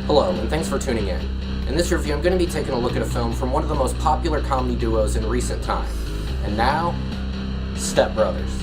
Hello, and thanks for tuning in. In this review, I'm going to be taking a look at a film from one of the most popular comedy duos in recent time. And now, Step Brothers.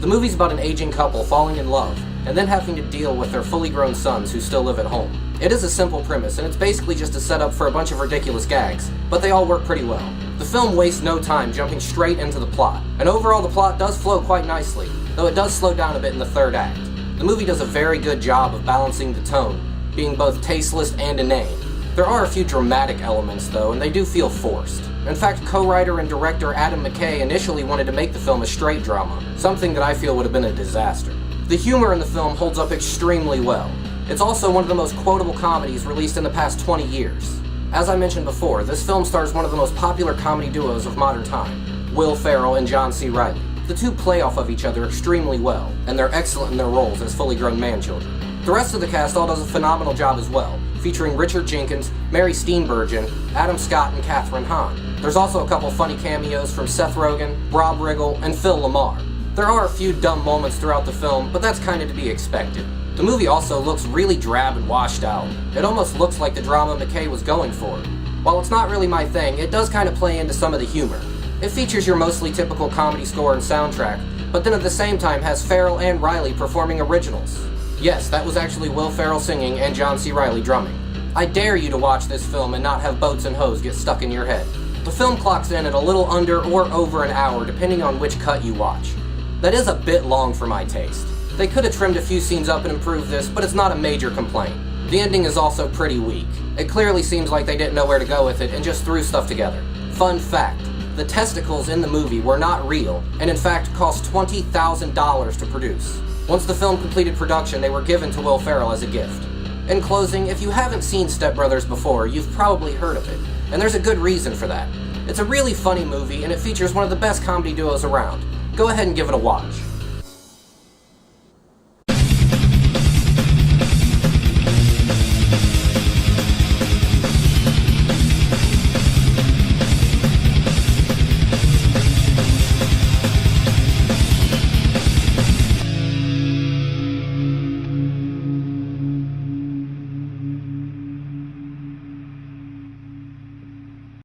The movie's about an aging couple falling in love, and then having to deal with their fully grown sons who still live at home. It is a simple premise, and it's basically just a setup for a bunch of ridiculous gags, but they all work pretty well. The film wastes no time jumping straight into the plot, and overall the plot does flow quite nicely, though it does slow down a bit in the third act. The movie does a very good job of balancing the tone, being both tasteless and inane. There are a few dramatic elements though, and they do feel forced. In fact, co-writer and director Adam McKay initially wanted to make the film a straight drama, something that I feel would have been a disaster. The humor in the film holds up extremely well. It's also one of the most quotable comedies released in the past 20 years. As I mentioned before, this film stars one of the most popular comedy duos of modern time, Will Ferrell and John C. Reilly. The two play off of each other extremely well, and they're excellent in their roles as fully grown man-children. The rest of the cast all does a phenomenal job as well, featuring Richard Jenkins, Mary Steenburgen, Adam Scott, and Kathryn Hahn. There's also a couple funny cameos from Seth Rogen, Rob Riggle, and Phil LaMarr. There are a few dumb moments throughout the film, but that's kind of to be expected. The movie also looks really drab and washed out. It almost looks like the drama McKay was going for. While it's not really my thing, it does kind of play into some of the humor. It features your mostly typical comedy score and soundtrack, but then at the same time has Ferrell and Reilly performing originals. Yes, that was actually Will Ferrell singing and John C. Reilly drumming. I dare you to watch this film and not have boats and hoes get stuck in your head. The film clocks in at a little under or over an hour depending on which cut you watch. That is a bit long for my taste. They could have trimmed a few scenes up and improved this, but it's not a major complaint. The ending is also pretty weak. It clearly seems like they didn't know where to go with it and just threw stuff together. Fun fact. The testicles in the movie were not real, and in fact cost $20,000 to produce. Once the film completed production, they were given to Will Ferrell as a gift. In closing, if you haven't seen Step Brothers before, you've probably heard of it, and there's a good reason for that. It's a really funny movie, and it features one of the best comedy duos around. Go ahead and give it a watch.